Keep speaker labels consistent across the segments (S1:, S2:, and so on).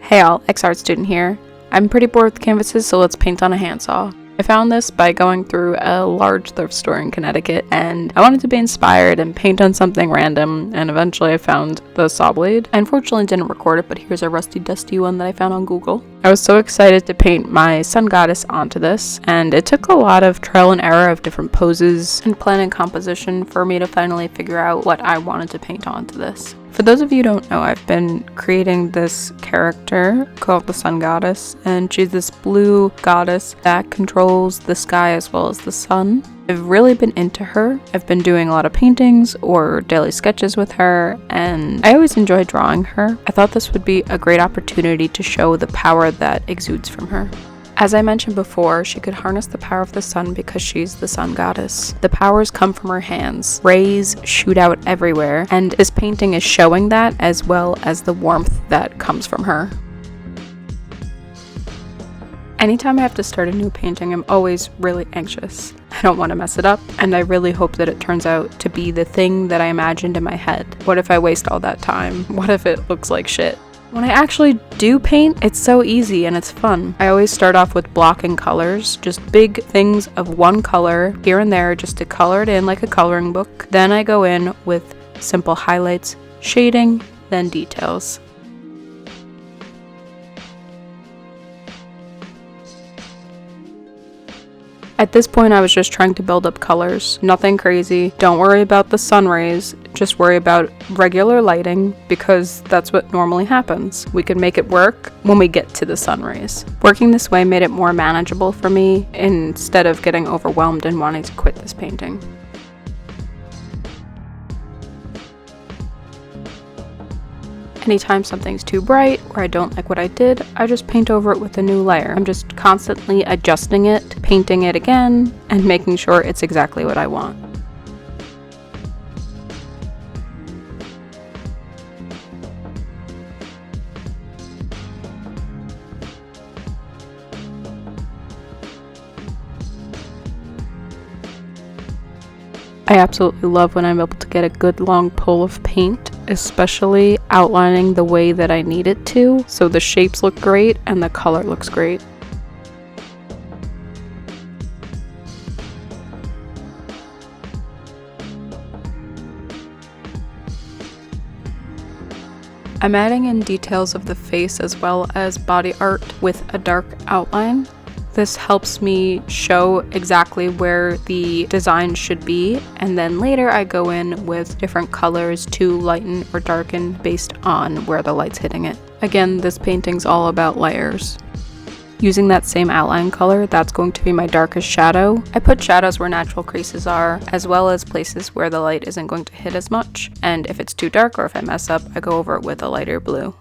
S1: Hey all, X-Art student here. I'm pretty bored with canvases, so let's paint on a handsaw. I found this by going through a large thrift store in Connecticut, and I wanted to be inspired and paint on something random, and eventually I found the saw blade. I unfortunately didn't record it, but here's a rusty dusty one that I found on Google. I was so excited to paint my sun goddess onto this, and it took a lot of trial and error of different poses and plan and composition for me to finally figure out what I wanted to paint onto this. For those of you who don't know, I've been creating this character called the Sun Goddess, and she's this blue goddess that controls the sky as well as the sun. I've really been into her. I've been doing a lot of paintings or daily sketches with her, and I always enjoy drawing her. I thought this would be a great opportunity to show the power that exudes from her. As I mentioned before, she could harness the power of the sun because she's the sun goddess. The powers come from her hands. Rays shoot out everywhere, and this painting is showing that as well as the warmth that comes from her. Anytime I have to start a new painting, I'm always really anxious. I don't want to mess it up, and I really hope that it turns out to be the thing that I imagined in my head. What if I waste all that time? What if it looks like shit? When I actually do paint, it's so easy and it's fun. I always start off with blocking colors, just big things of one color here and there just to color it in like a coloring book. Then I go in with simple highlights, shading, then details. At this point, I was just trying to build up colors. Nothing crazy. Don't worry about the sun rays. Just worry about regular lighting because that's what normally happens. We can make it work when we get to the sun rays. Working this way made it more manageable for me instead of getting overwhelmed and wanting to quit this painting. Anytime something's too bright or I don't like what I did, I just paint over it with a new layer. I'm just constantly adjusting it, painting it again, and making sure it's exactly what I want. I absolutely love when I'm able to get a good long pull of paint, especially outlining the way that I need it to, so the shapes look great and the color looks great. I'm adding in details of the face as well as body art with a dark outline. This helps me show exactly where the design should be, and then later I go in with different colors to lighten or darken based on where the light's hitting it. Again, this painting's all about layers. Using that same outline color, that's going to be my darkest shadow. I put shadows where natural creases are, as well as places where the light isn't going to hit as much, and if it's too dark or if I mess up, I go over it with a lighter blue.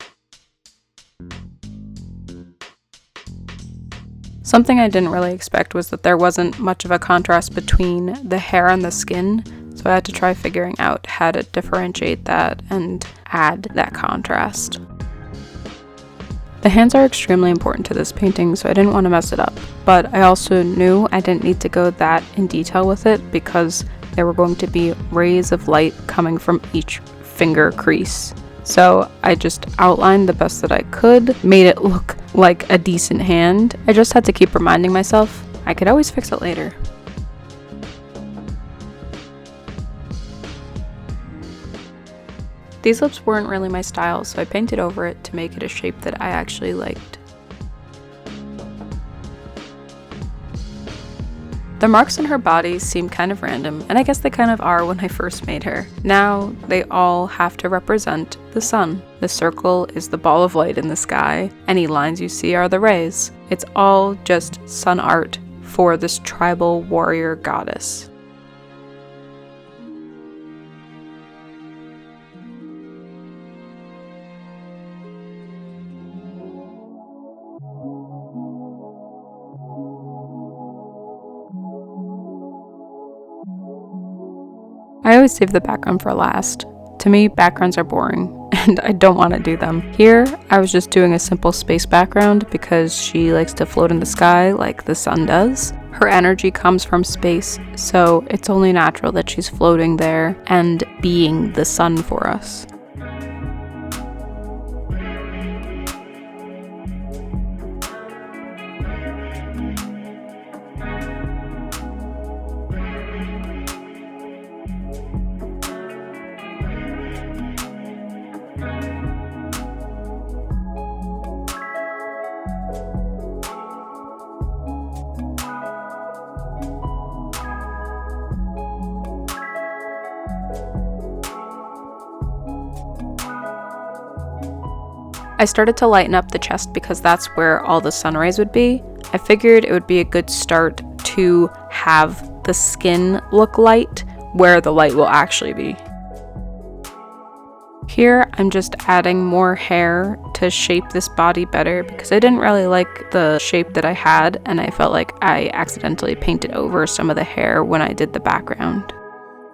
S1: Something I didn't really expect was that there wasn't much of a contrast between the hair and the skin, so I had to try figuring out how to differentiate that and add that contrast. The hands are extremely important to this painting, so I didn't want to mess it up, but I also knew I didn't need to go that in detail with it because there were going to be rays of light coming from each finger crease. So I just outlined the best that I could, made it look like a decent hand. I just had to keep reminding myself I could always fix it later. These lips weren't really my style, so I painted over it to make it a shape that I actually liked. The marks on her body seem kind of random, and I guess they kind of are when I first made her. Now, they all have to represent the sun. The circle is the ball of light in the sky. Any lines you see are the rays. It's all just sun art for this tribal warrior goddess. I always save the background for last. To me, backgrounds are boring, and I don't want to do them. Here, I was just doing a simple space background because she likes to float in the sky like the sun does. Her energy comes from space, so it's only natural that she's floating there and being the sun for us. I started to lighten up the chest because that's where all the sun rays would be. I figured it would be a good start to have the skin look light where the light will actually be. Here, I'm just adding more hair to shape this body better because I didn't really like the shape that I had, and I felt like I accidentally painted over some of the hair when I did the background.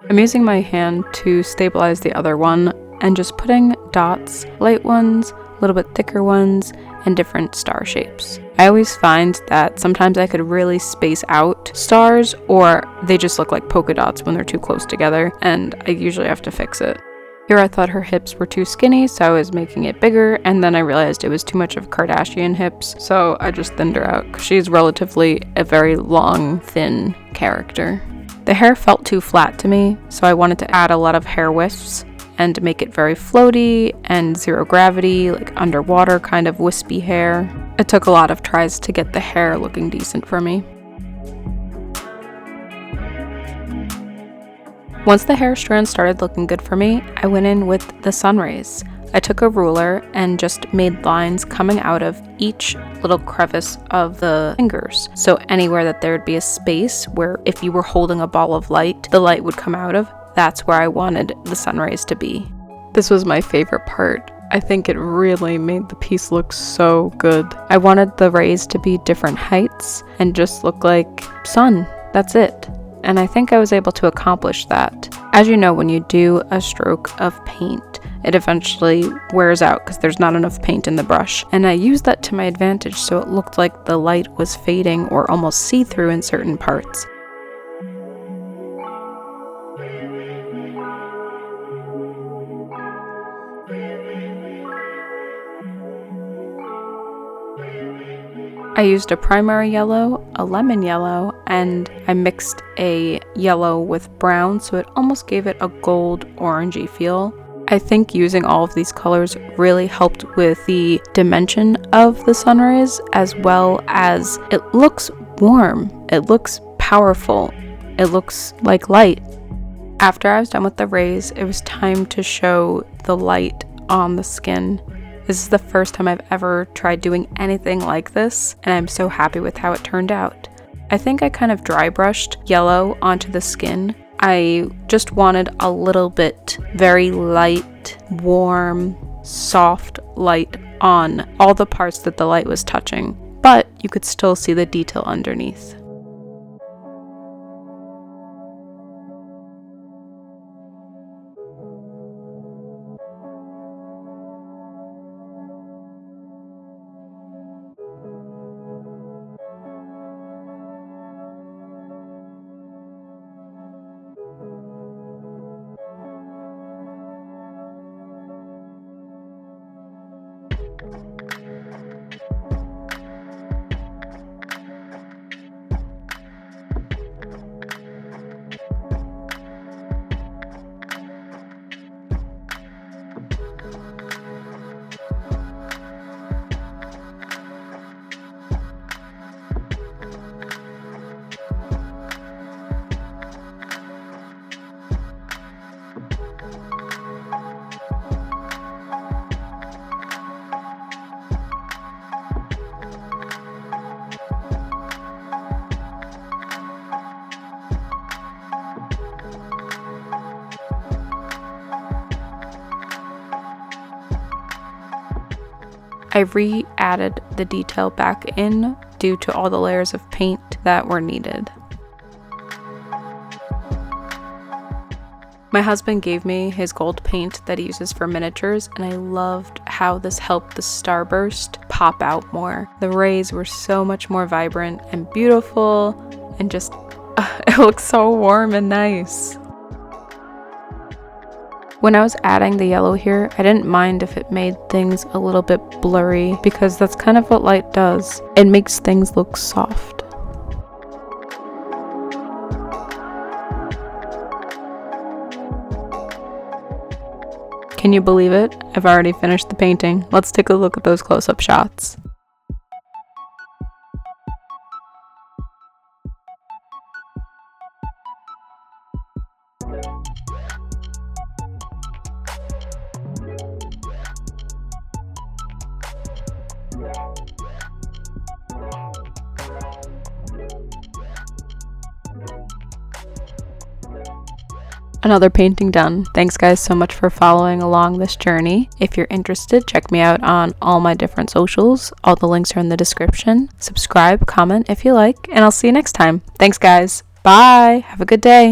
S1: I'm using my hand to stabilize the other one and just putting dots, light ones, a little bit thicker ones, and different star shapes. I always find that sometimes I could really space out stars, or they just look like polka dots when they're too close together, and I usually have to fix it. Here I thought her hips were too skinny, so I was making it bigger, and then I realized it was too much of Kardashian hips, so I just thinned her out, because she's relatively a very long, thin character. The hair felt too flat to me, so I wanted to add a lot of hair wisps and make it very floaty and zero gravity, like underwater kind of wispy hair. It took a lot of tries to get the hair looking decent for me. Once the hair strands started looking good for me, I went in with the sun rays. I took a ruler and just made lines coming out of each little crevice of the fingers. So anywhere that there would be a space where if you were holding a ball of light, the light would come out of, that's where I wanted the sun rays to be. This was my favorite part. I think it really made the piece look so good. I wanted the rays to be different heights and just look like sun. That's it. And I think I was able to accomplish that. As you know, when you do a stroke of paint, it eventually wears out because there's not enough paint in the brush. And I used that to my advantage, so it looked like the light was fading or almost see-through in certain parts. I used a primary yellow, a lemon yellow, and I mixed a yellow with brown, so it almost gave it a gold orangey feel. I think using all of these colors really helped with the dimension of the sun rays, as well as it looks warm, it looks powerful, it looks like light. After I was done with the rays, it was time to show the light on the skin. This is the first time I've ever tried doing anything like this, and I'm so happy with how it turned out. I think I kind of dry brushed yellow onto the skin. I just wanted a little bit very light, warm, soft light on all the parts that the light was touching, but you could still see the detail underneath. I re-added the detail back in due to all the layers of paint that were needed. My husband gave me his gold paint that he uses for miniatures, and I loved how this helped the starburst pop out more. The rays were so much more vibrant and beautiful, and just, it looks so warm and nice. When I was adding the yellow here, I didn't mind if it made things a little bit blurry because that's kind of what light does. It makes things look soft. Can you believe it? I've already finished the painting. Let's take a look at those close-up shots. Another painting done. Thanks guys so much for following along this journey. If you're interested, check me out on all my different socials. All the links are in the description. Subscribe, comment if you like, and I'll see you next time. Thanks guys. Bye. Have a good day.